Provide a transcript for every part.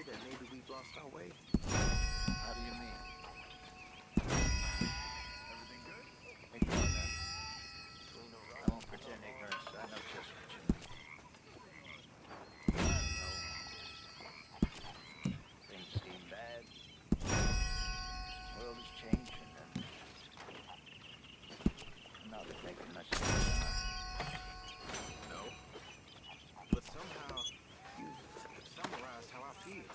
that maybe we've lost our way? How do you mean? Everything good? Ignore that. I won't pretend ignorance. I know just what you mean. I don't know. Things seem bad. The world is changing, and I'm not making much sense. No. But somehow, you've summarized how I feel.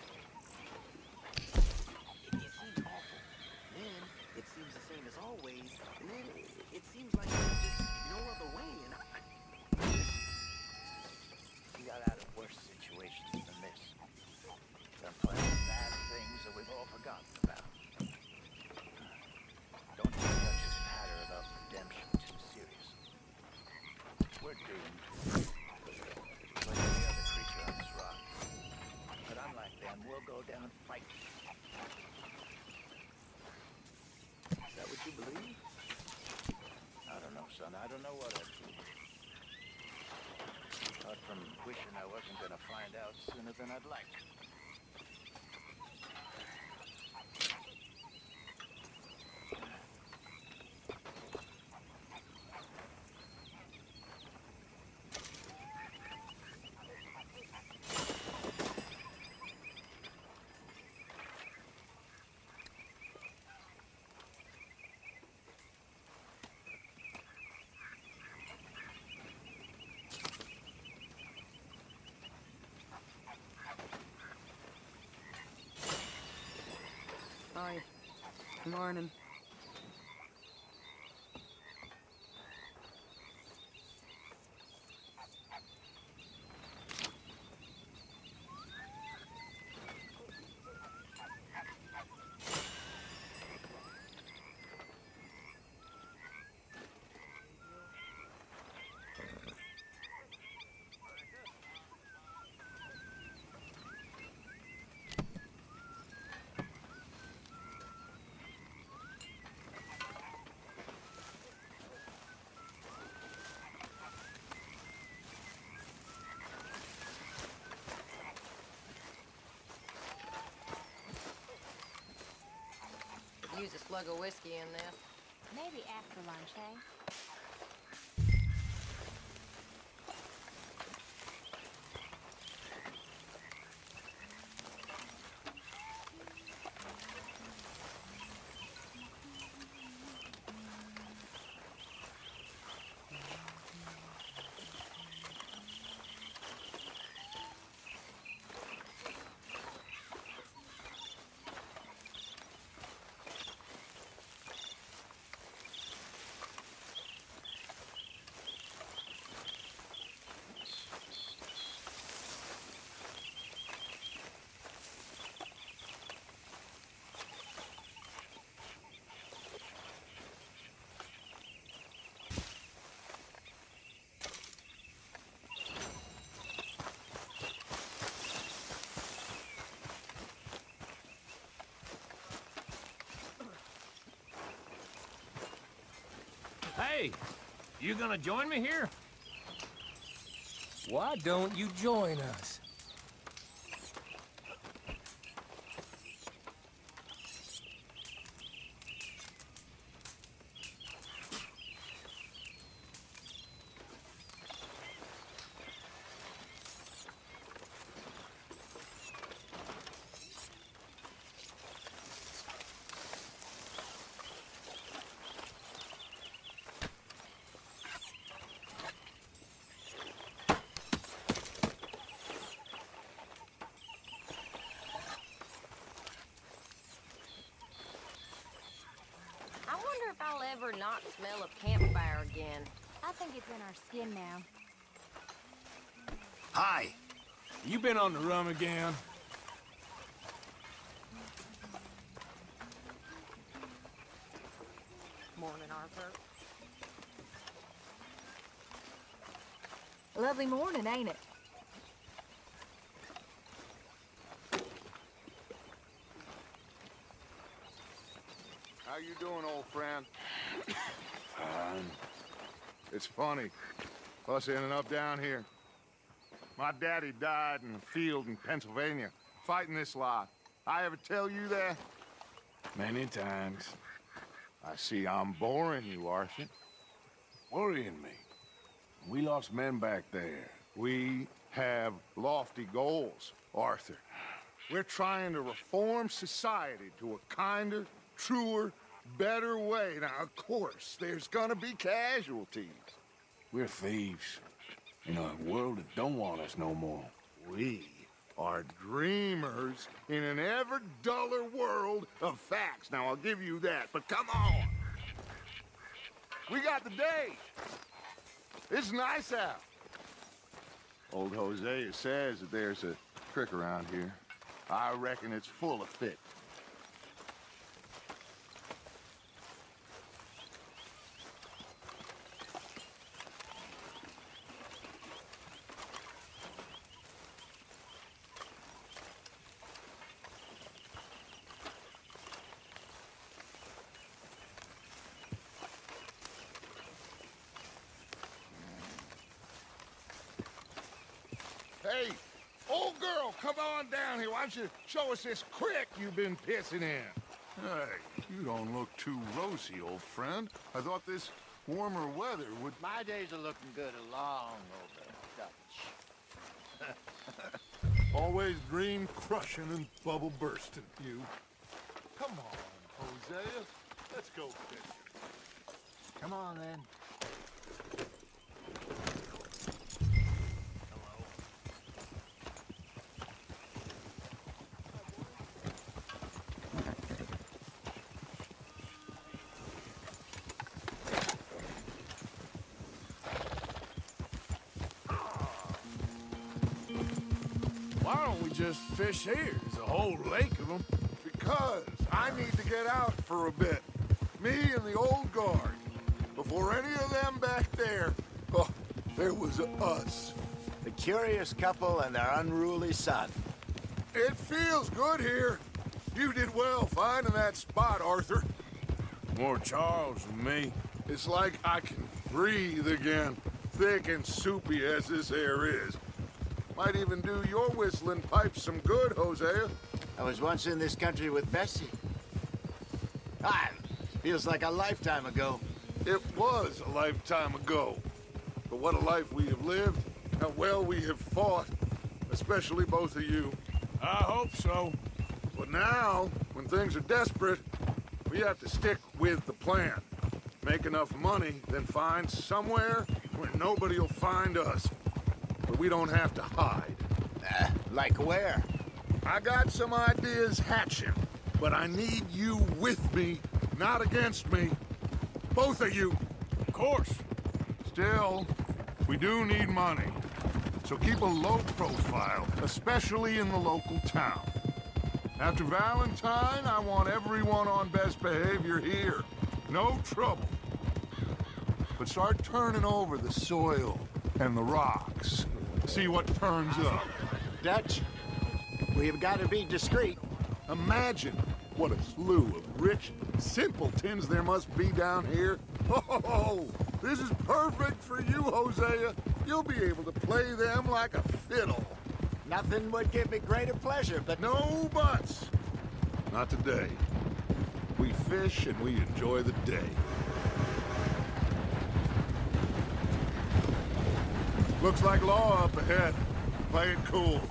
It seems awful. Then, it seems the same as always. And then, it seems like there's just no other way. And We got out of worse situations than this. Done plenty of bad things that we've all forgotten about. Don't take Dutch's patter about redemption too seriously. We're doomed. Like any other creature on this rock. But unlike them, we'll go down fighting. is that what you believe? I don't know, son. I don't know what I'd do. Apart from wishing I wasn't gonna find out sooner than I'd like. Hi. Good morning. Use a slug of whiskey in this. Maybe after lunch, eh? Hey, you gonna join me here? Why don't you join us? I wonder if I'll ever not smell a campfire again. I think it's in our skin now. Hi. You been on the rum again? Morning, Arthur. Lovely morning, ain't it? How you doing, old friend? It's funny, us ending up down here. My daddy died in a field in Pennsylvania fighting this lot. I ever tell you that? Many times. I see I'm boring you, Arthur. Worrying me. We lost men back there. We have lofty goals, Arthur. We're trying to reform society to a kinder, truer, better way. Now, of course, there's gonna be casualties. We're thieves. In a world that don't want us no more. We are dreamers in an ever duller world of facts. Now, I'll give you that, but come on. We got the day. It's nice out. Old Hosea says that there's a creek around here. I reckon it's full of fish. Hey, old girl, come on down here. Why don't you show us this creek you've been pissing in? Hey, you don't look too rosy, old friend. I thought this warmer weather would... My days are looking good along over Dutch. Always dream crushing and bubble bursting, you. Come on, Hosea. Let's go fishing. Come on, then. Why don't we just fish here? There's a whole lake of them. Because I need to get out for a bit. Me and the old guard. Before any of them back there, oh, there was us. The curious couple and their unruly son. It feels good here. You did well finding that spot, Arthur. More Charles than me. It's like I can breathe again, thick and soupy as this air is. Might even do your whistling pipes some good, Hosea. I was once in this country with Bessie. Ah, feels like a lifetime ago. It was a lifetime ago. But what a life we have lived, how well we have fought, especially both of you. I hope so. But now, when things are desperate, we have to stick with the plan. Make enough money, then find somewhere where nobody will find us. Where we don't have to hide. Like where? I got some ideas hatching, but I need you with me, not against me. Both of you. Of course. Still, we do need money. So keep a low profile, especially in the local town. After Valentine, I want everyone on best behavior here. No trouble. But start turning over the soil and the rocks. See what turns up. Dutch, we've got to be discreet. Imagine what a slew of rich simpletons there must be down here. Oh, this is perfect for you, Hosea. You'll be able to play them like a fiddle. Nothing would give me greater pleasure, but No buts. Not today. We fish and we enjoy the day. Looks like law up ahead. Play it cool.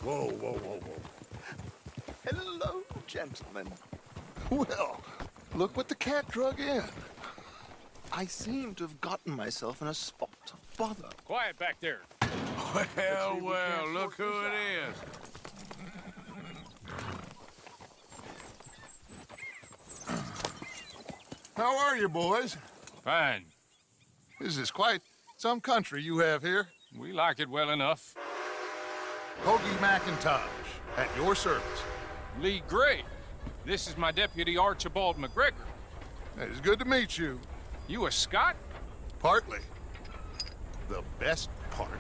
Whoa, whoa, whoa, whoa. hello, gentlemen. Well, look what the cat drug in. I seem to have gotten myself in a spot of bother. Quiet back there. Well, well, look who it is. How are you, boys? Fine. This is quite some country you have here. We like it well enough. Hoagie McIntosh, at your service. Lee Gray. This is my deputy Archibald McGregor. It's good to meet you. You a Scot? Partly. The best part.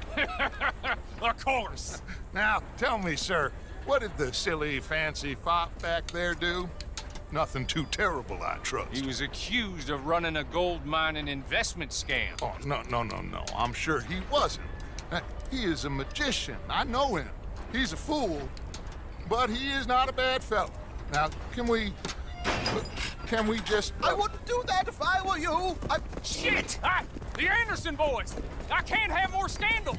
Of course. Now, tell me, sir, What did the silly, fancy fop back there do? Nothing too terrible, I trust. He was accused of running a gold mining investment scam. Oh, no. I'm sure he wasn't. He is a magician. I know him. He's a fool, but he is not a bad fellow. Now, can we just... I wouldn't do that if I were you. Shit! The Anderson boys! I can't have more scandal!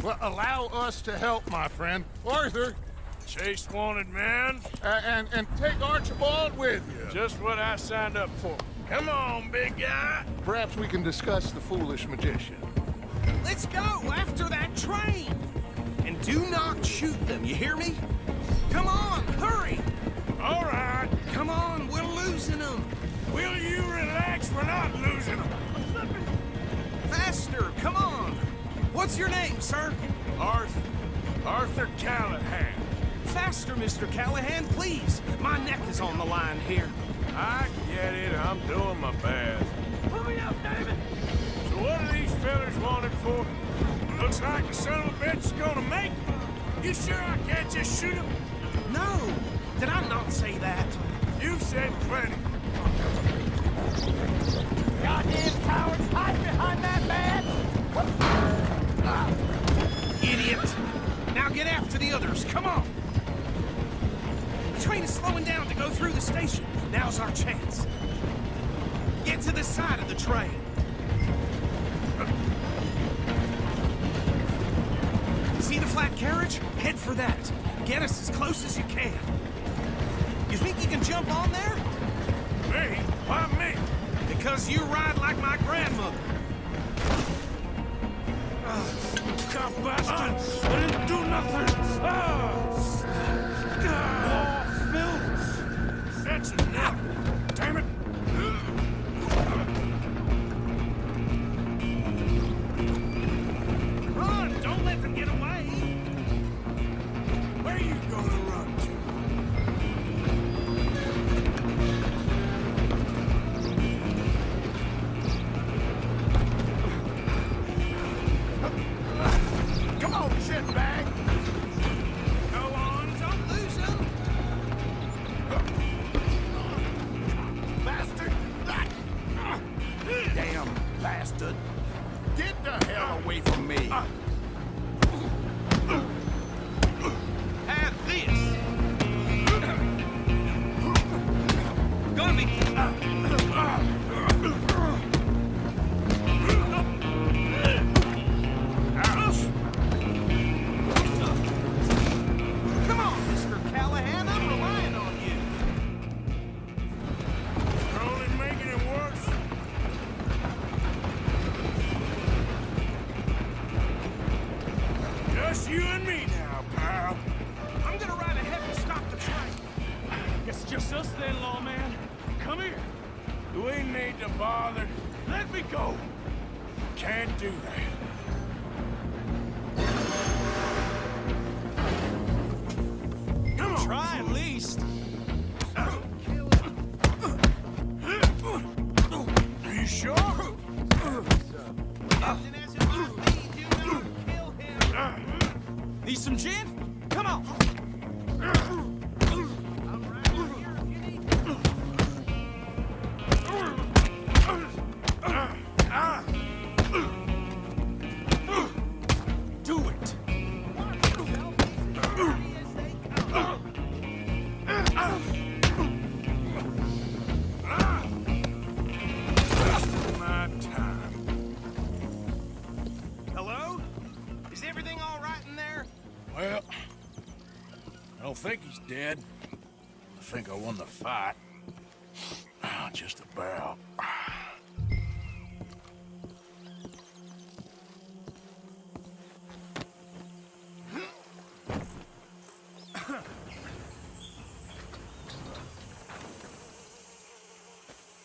Well, allow us to help, my friend. Arthur, Chase wanted man. and take Archibald with you. Just what I signed up for. Come on, big guy. Perhaps we can discuss the foolish magician. Let's go after that train! And do not shoot them, you hear me? Come on, hurry! All right. Come on, we're losing them! Will you relax? We're not losing them. Faster, come on! What's your name, sir? Arthur Callahan. Faster, Mr. Callahan, please! My neck is on the line here. I get it. I'm doing my best. Pull me up, David! So what are these fellas wanted for? Looks like the son of a bitch is gonna make me. You sure I can't just shoot him? No! Did I not say that? You've said plenty. Goddamn cowards, hide behind that man! Idiot! Now get after the others, come on! The train is slowing down to go through the station. Now's our chance. Get to the side of the train. See the flat carriage? Head for that. Get us as close as you can. You think you can jump on there? Me? Why me? Because you ride like my grandmother. God bastard! I didn't do nothing! Phil! That's enough! Damn it! Run! Don't let them get away! Where are you gonna run to? Come on, shitbag! Go on, don't lose them! Bastard! Damn bastard. Get the hell away from me. Have this! Gonna be... Come on, Mr. Callahan, I'm relying on you. You're only making it worse. Just you and me now, pal. I'm gonna ride ahead and stop the train. Guess it's just us then, lawman. Come here. We need to bother. Let me go. Can't do that. Come on. Try at least. Are you sure? Captain, as it might be, do not kill him. Need some gin? Come on. I'm right here if you need me. Do it. Wasting my time. Hello? Is everything all right in there? Well, I don't think he's dead. I think I won the fight. Just about.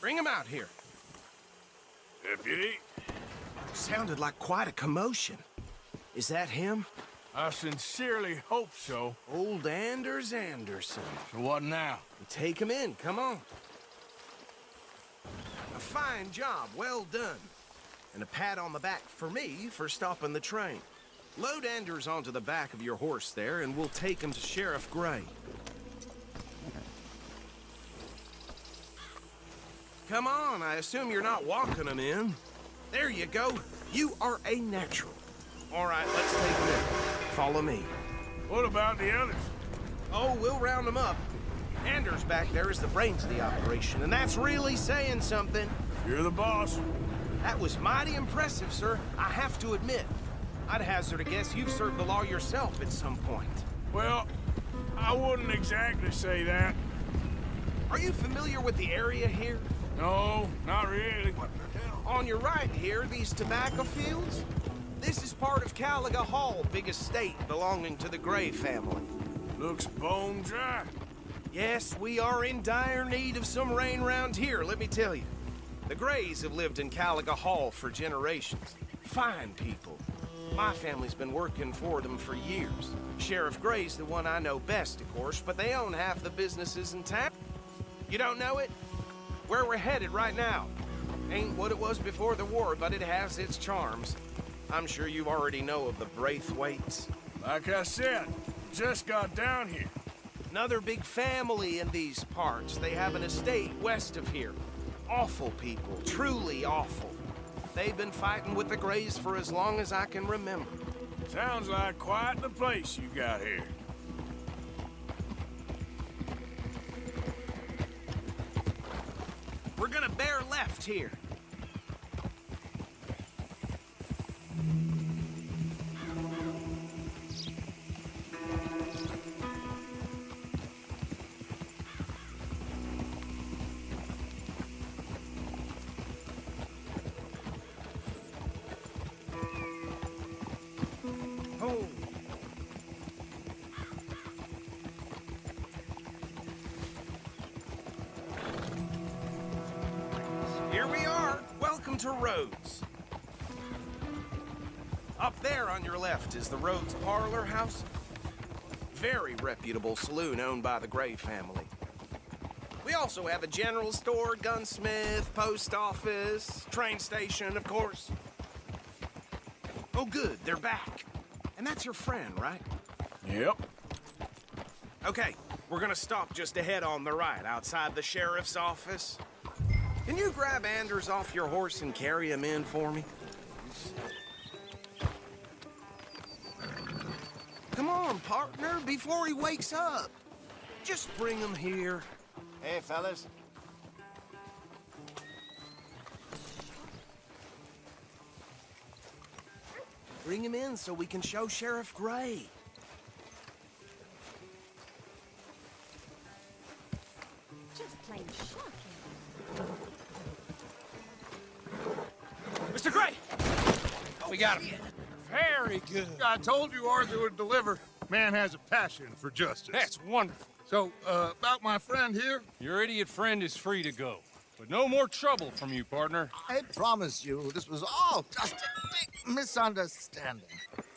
Bring him out here. Deputy, Sounded like quite a commotion. Is that him? I sincerely hope so. Old Anders Anderson. So what now? Take him in, come on. A fine job, well done. And a pat on the back for me for stopping the train. Load Anders onto the back of your horse there, and we'll take him to Sheriff Gray. Come on, I assume you're not walking him in. There you go. You are a natural. All right, let's take him in. Follow me. What about the others? Oh, we'll round them up. Anders back there is the brains of the operation, and that's really saying something. You're the boss. That was mighty impressive, sir. I have to admit. I'd hazard a guess you've served the law yourself at some point. Well, I wouldn't exactly say that. Are you familiar with the area here? No, not really. On your right here, these tobacco fields? This is part of Caliga Hall, big estate belonging to the Gray family. Looks bone dry. Yes, we are in dire need of some rain round here, let me tell you. The Grays have lived in Caliga Hall for generations. Fine people. My family's been working for them for years. Sheriff Gray's the one I know best, of course, but they own half the businesses in town. You don't know it? Where we're headed right now. Ain't what it was before the war, but it has its charms. I'm sure you already know of the Braithwaites. Like I said, just got down here. Another big family in these parts. They have an estate west of here. Awful people, truly awful. They've been fighting with the Grays for as long as I can remember. Sounds like quite the place you got here. We're gonna bear left here. Oh. Here we are. Welcome to Rhodes. Up there on your left is the Rhodes Parlor House. Very reputable saloon owned by the Gray family. We also have a general store, gunsmith, post office, train station, of course. Oh, good, they're back. And that's your friend, right? Yep. Okay, we're gonna stop just ahead on the right, outside the sheriff's office. Can you grab Anders off your horse and carry him in for me? Come on, partner, before he wakes up. Just bring him here. Hey, fellas. Bring him in so we can show Sheriff Gray. Just plain shocking. Mr. Gray! We got him. Very good. I told you Arthur would deliver. Man has a passion for justice. That's wonderful. So, about my friend here? Your idiot friend is free to go. But no more trouble from you, partner. I promise you, this was all just a big misunderstanding.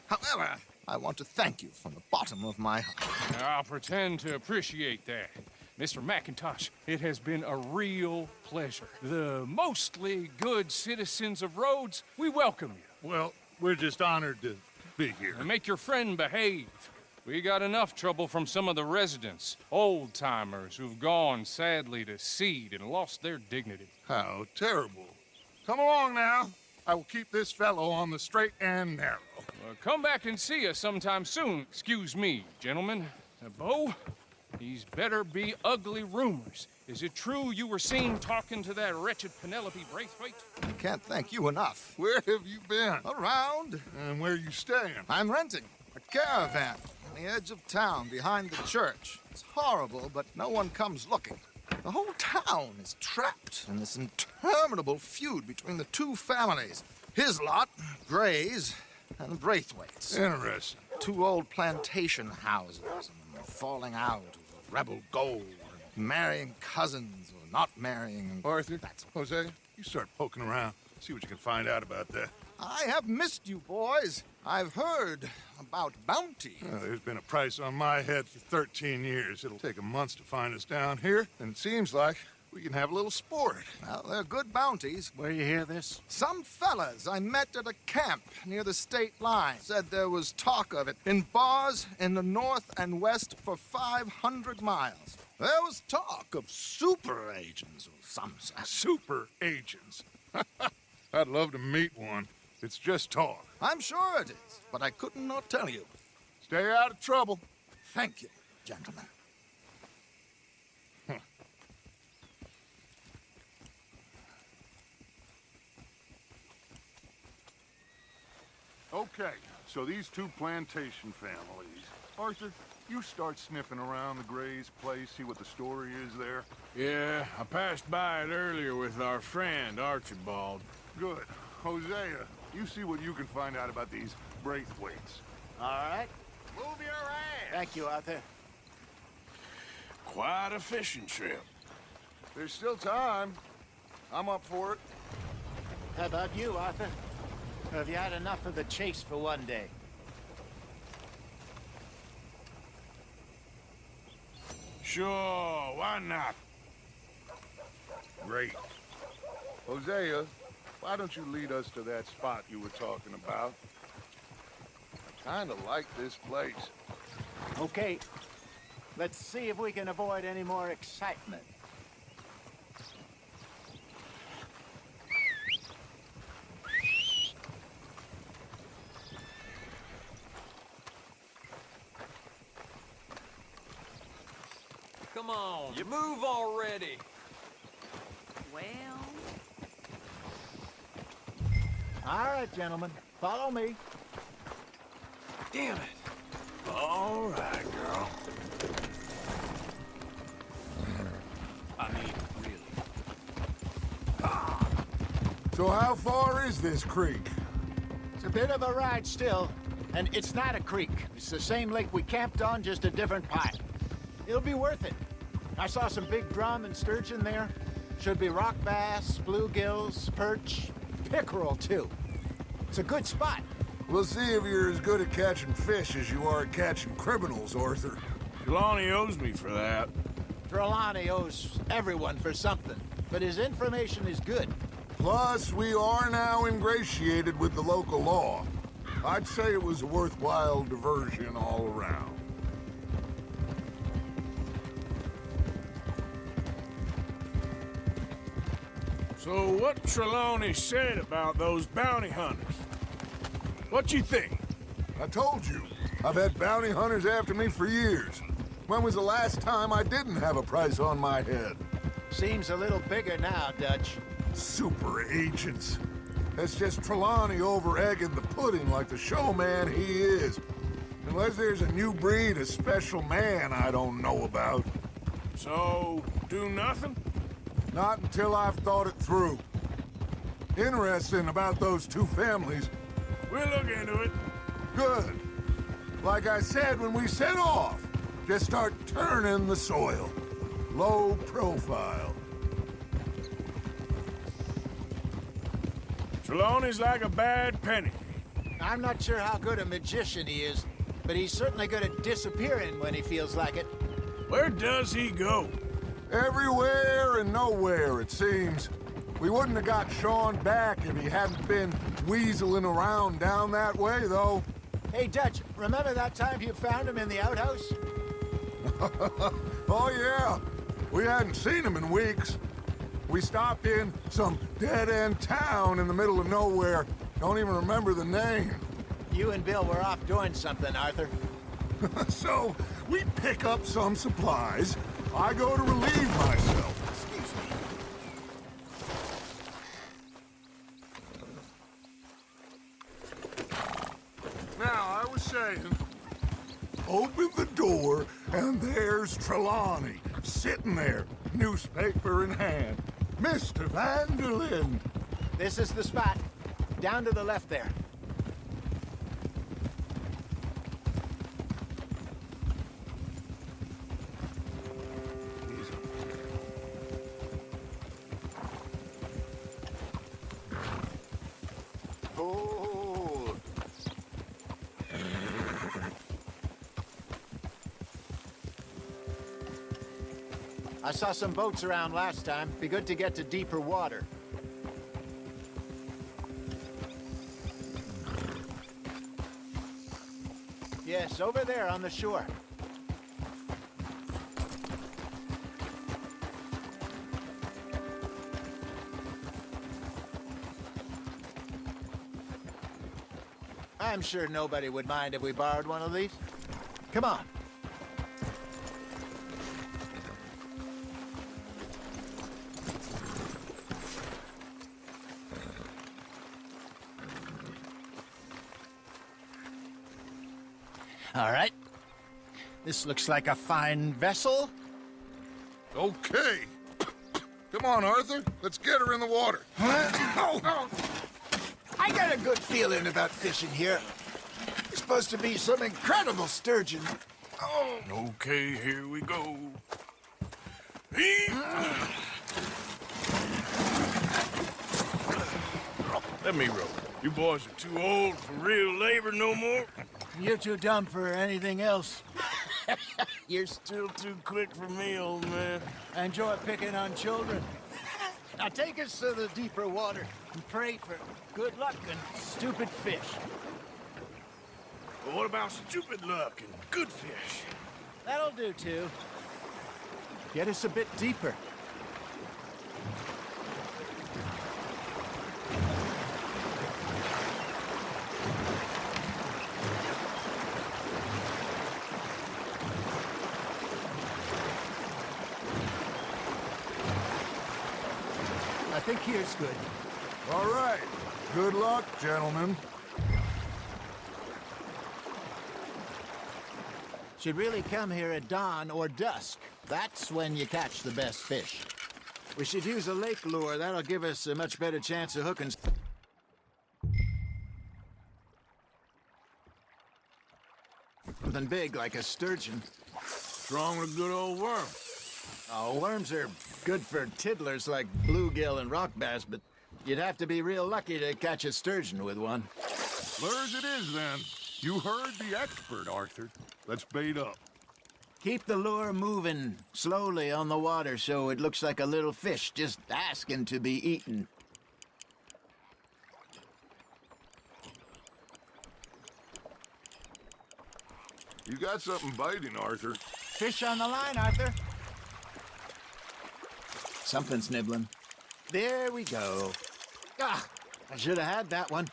However, I want to thank you from the bottom of my heart. I'll pretend to appreciate that. Mr. McIntosh, it has been a real pleasure. The mostly good citizens of Rhodes, we welcome you. Well, we're just honored to be here. And make your friend behave. We got enough trouble from some of the residents, old-timers who've gone, sadly, to seed and lost their dignity. How terrible. Come along now. I will keep this fellow on the straight and narrow. Come back and see us sometime soon. Excuse me, gentlemen. Bo, these better be ugly rumors. Is it true you were seen talking to that wretched Penelope Braithwaite? I can't thank you enough. Where have you been? Around. And where are you staying? I'm renting a caravan on the edge of town behind the church. It's horrible, but no one comes looking. The whole town is trapped in this interminable feud between the two families. His lot, Gray's, and the Braithwaites. Interesting. Two old plantation houses, and falling out over rebel gold, and marrying cousins or not marrying. Arthur, Jose, you start poking around. See what you can find out about that. I have missed you, boys. I've heard about bounty. There's been a price on my head for 13 years. It'll take a month to find us down here, and it seems like We can have a little sport. Well, they're good bounties. Where you hear this? Some fellas I met at a camp near the state line said there was talk of it in bars in the north and west for 500 miles. There was talk of super agents or some such. Super agents. I'd love to meet one. It's just talk. I'm sure it is, but I couldn't not tell you. Stay out of trouble. Thank you, gentlemen. Okay, so these two plantation families. Arthur, you start sniffing around the Gray's place, see what the story is there. Yeah, I passed by it earlier with our friend, Archibald. Good. Hosea, you see what you can find out about these Braithwaites. All right. Move your ass! Thank you, Arthur. Quite a fishing trip. There's still time. I'm up for it. How about you, Arthur? Have you had enough of the chase for one day? Sure, why not? Great. Hosea, why don't you lead us to that spot you were talking about? I kinda like this place. Okay. Let's see if we can avoid any more excitement. Come on, you move already. Well, All right, gentlemen. Follow me. Damn it. All right, girl. I mean, really. So how far is this creek? It's a bit of a ride still, and it's not a creek. It's the same lake we camped on, just a different pipe. It'll be worth it. I saw some big drum and sturgeon there. Should be rock bass, bluegills, perch, pickerel too. It's a good spot. We'll see if you're as good at catching fish as you are at catching criminals, Arthur. Trelawney owes me for that. Trelawney owes everyone for something, but his information is good. Plus, we are now ingratiated with the local law. I'd say it was a worthwhile diversion all around. So what Trelawney said about those bounty hunters? What you think? I told you, I've had bounty hunters after me for years. When was the last time I didn't have a price on my head? Seems a little bigger now, Dutch. Super agents. That's just Trelawney over-egging the pudding like the showman he is. Unless there's a new breed of special man I don't know about. So, do nothing? Not until I've thought it through. Interesting about those two families. We'll look into it. Good. Like I said when we set off, just start turning the soil. Low profile. Trelawney's like a bad penny. I'm not sure how good a magician he is, but he's certainly good at disappearing when he feels like it. Where does he go? Everywhere and nowhere, it seems. We wouldn't have got Sean back if he hadn't been weaseling around down that way, though. Hey, Dutch, remember that time you found him in the outhouse? Oh, yeah. We hadn't seen him in weeks. We stopped in some dead-end town in the middle of nowhere. Don't even remember the name. You and Bill were off doing something, Arthur. So, we pick up some supplies. I go to relieve myself. Excuse me. Now, I was saying... Open the door, and there's Trelawney, sitting there, newspaper in hand. Mr. Vanderlyn. This is the spot. Down to the left there. Hold. I saw some boats around last time. Be good to get to deeper water. Yes, over there on the shore. I'm sure nobody would mind if we borrowed one of these. Come on. All right. This looks like a fine vessel. Okay. Come on, Arthur. Let's get her in the water. Oh. I got a good feeling about fishing here. It's supposed to be some incredible sturgeon. Oh. Okay, here we go. Let me row. You boys are too old for real labor no more. You're too dumb for anything else. You're still too quick for me, old man. I enjoy picking on children. Now take us to the deeper water and pray for good luck and stupid fish. But what about stupid luck and good fish? That'll do, too. Get us a bit deeper. I think here's good. All right. Good luck, gentlemen. Should really come here at dawn or dusk. That's when you catch the best fish. We should use a lake lure. That'll give us a much better chance of hooking something big like a sturgeon. Strong with a good old worm. Oh, worms are good for tiddlers like bluegill and rock bass, but you'd have to be real lucky to catch a sturgeon with one. Lures it is, then. You heard the expert, Arthur. Let's bait up. Keep the lure moving slowly on the water so it looks like a little fish just asking to be eaten. You got something biting, Arthur. Fish on the line, Arthur. Something's nibbling. There we go. Ah, I should have had that one.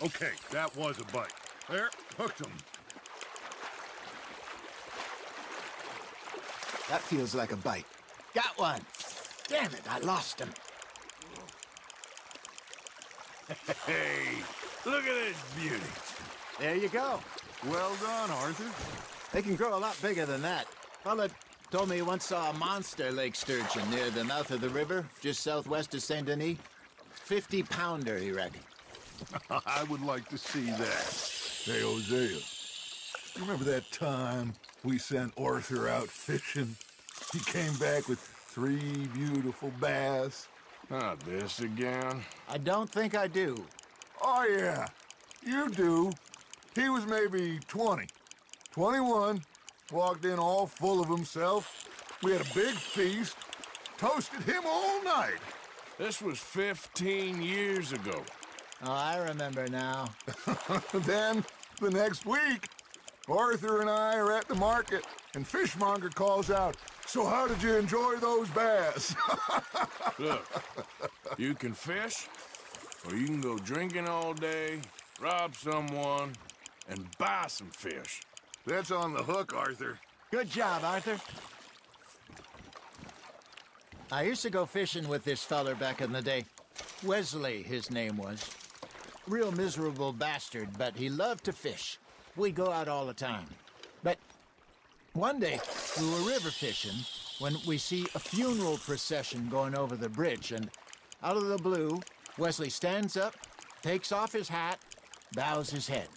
Okay, that was a bite. There, hooked him. That feels like a bite. Got one. Damn it, I lost him. Hey, look at this beauty. There you go. Well done, Arthur. They can grow a lot bigger than that. Fella told me he once saw a monster lake sturgeon near the mouth of the river, just southwest of Saint Denis. 50-pounder, he reckoned. I would like to see that. Hey, Hosea, you remember that time we sent Arthur out fishing? He came back with 3 beautiful bass. Not this again. I don't think I do. Oh, yeah, you do. He was maybe 20, 21, walked in all full of himself. We had a big feast, toasted him all night. This was 15 years ago. Oh, I remember now. Then, the next week, Arthur and I are at the market, and Fishmonger calls out, "So how did you enjoy those bass?" Look, you can fish, or you can go drinking all day, rob someone, and buy some fish. That's on the hook, Arthur. Good job, Arthur. I used to go fishing with this feller back in the day. Wesley, his name was. Real miserable bastard, but he loved to fish. We'd go out all the time. But one day, we were river fishing when we see a funeral procession going over the bridge, and out of the blue, Wesley stands up, takes off his hat, bows his head.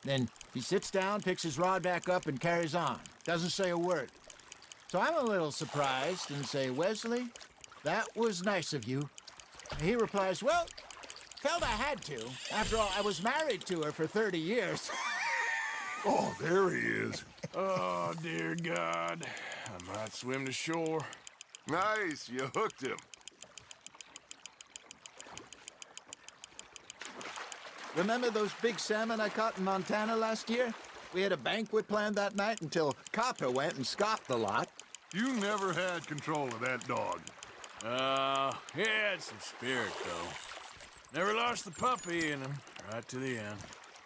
Then he sits down, picks his rod back up, and carries on. Doesn't say a word. So I'm a little surprised and say, Wesley, that was nice of you. He replies, well, felt I had to. After all, I was married to her for 30 years. Oh, there he is. Oh, dear God. I might swim to shore. Nice, you hooked him. Remember those big salmon I caught in Montana last year? We had a banquet planned that night until Copper went and scoffed the lot. You never had control of that dog. He had some spirit, though. Never lost the puppy in him, right to the end.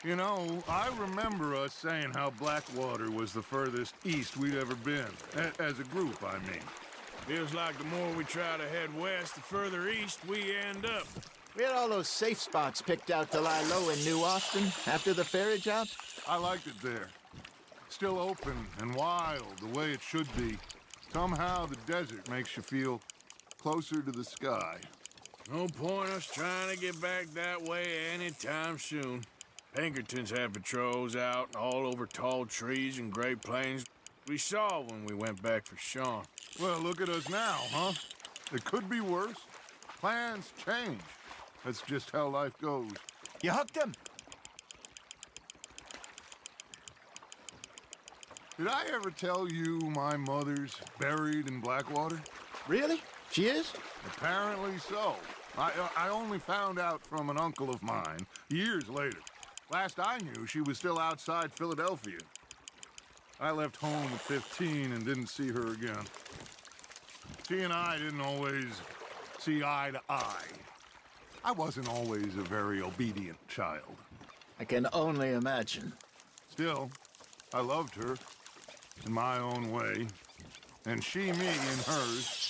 You know, I remember us saying how Blackwater was the furthest east we'd ever been. As a group, I mean. Feels like the more we try to head west, the further east we end up. We had all those safe spots picked out to lie low in New Austin after the ferry job. I liked it there. Still open and wild, the way it should be. Somehow the desert makes you feel closer to the sky. No point us trying to get back that way anytime soon. Pinkertons had patrols out all over tall trees and Great Plains. We saw when we went back for Sean. Well, look at us now, huh? It could be worse. Plans change. That's just how life goes. You hooked him. Did I ever tell you my mother's buried in Blackwater? Really? She is? Apparently so. I only found out from an uncle of mine years later. Last I knew, she was still outside Philadelphia. I left home at 15 and didn't see her again. She and I didn't always see eye to eye. I wasn't always a very obedient child. I can only imagine. Still, I loved her in my own way, and she me in hers.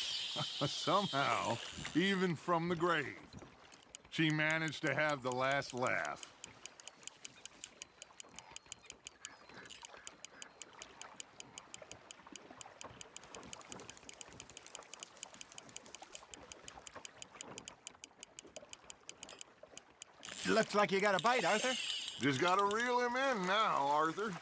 Somehow, even from the grave, she managed to have the last laugh. Looks like you got a bite, Arthur. Just gotta reel him in now, Arthur.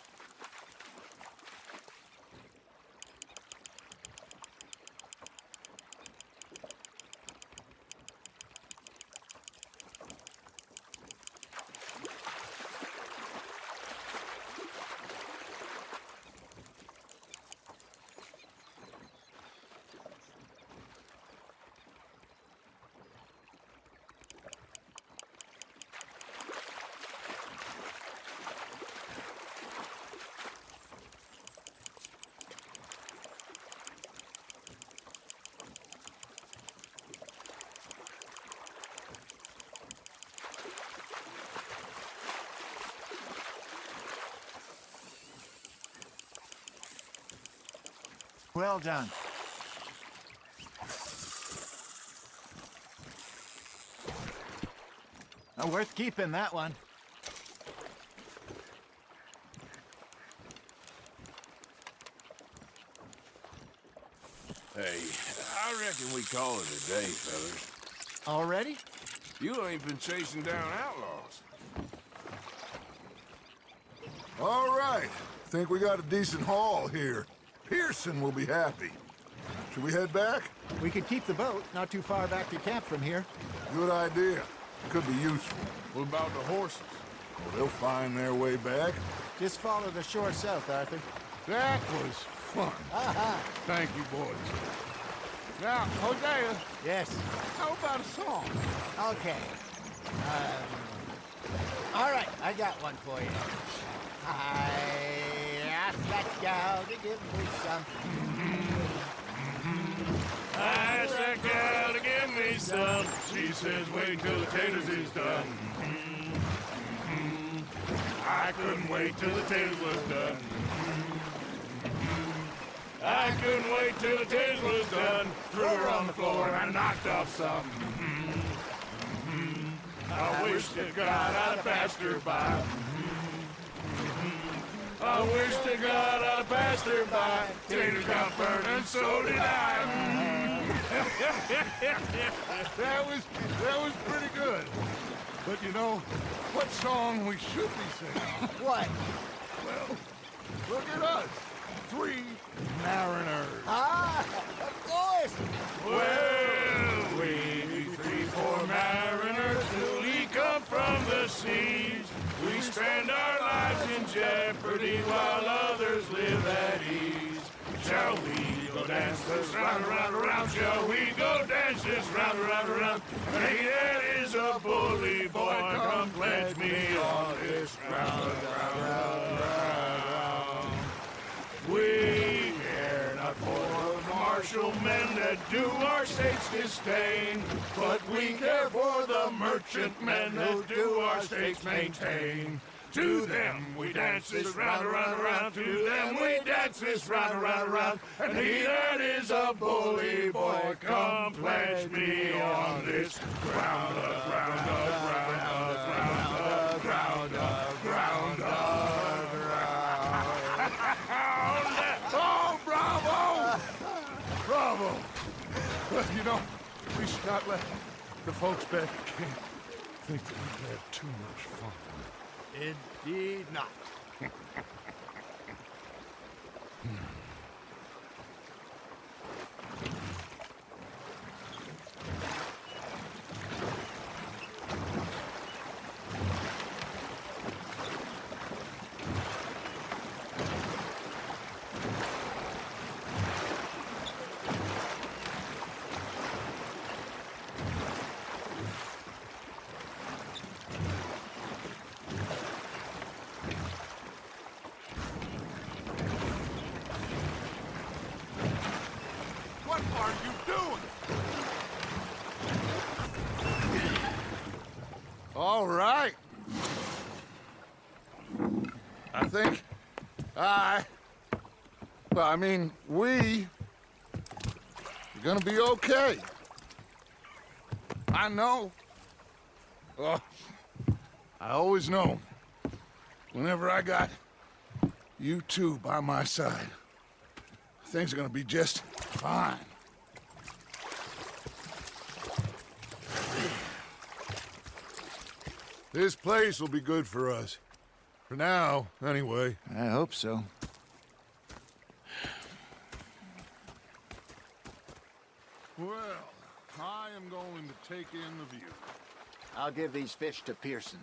Well done. Worth keeping, that one. Hey, I reckon we call it a day, fellas. Already? You ain't been chasing down outlaws. All right. Think we got a decent haul here. Pearson will be happy. Should we head back? We could keep the boat not too far back to camp from here. Good idea. Could be useful. What about the horses? Well, they'll find their way back. Just follow the shore south, Arthur. That was fun. Thank you, boys. Now, Hosea. Yes. How about a song? Okay. All right, I got one for you. I asked that gal to give me some. I asked that gal to give me some. She says, wait till the taters is done. I couldn't wait till the taters was done. I couldn't wait till the taters was done. Threw her on the floor and I knocked off some. I wish to God I'd have passed her by. I wish to God I'd have passed her by. Taters got burned and so did I. That was pretty good. But you know, what song we should be singing? What? Well, look at us. 3 mariners. Ah, of course. Well, we 3 poor mariners, newly come from the seas. We spend our lives in jeopardy while others live at ease. Shall we go dance this round, around, around? Shall we go dance this round, around, around? Hey, that is a bully boy. Come pledge me on this round, round, round. We care not for the martial men that do our state's disdain, but we care for the merchant men that do our states maintain. To them we dance this round, around, around. To them we dance this round, around, around. And he that is a bully boy, come pledge me on this ground up, ground up, ground up, ground up, ground up, ground up. Oh, bravo! Bravo! Well, you know, we should not let the folks back at camp think that we've had too much fun. Indeed not. What are you doing? All right. I think we're gonna be okay. I know. Oh, I always know. Whenever I got you two by my side, things are gonna be just fine. This place will be good for us. For now, anyway. I hope so. Well, I am going to take in the view. I'll give these fish to Pearson.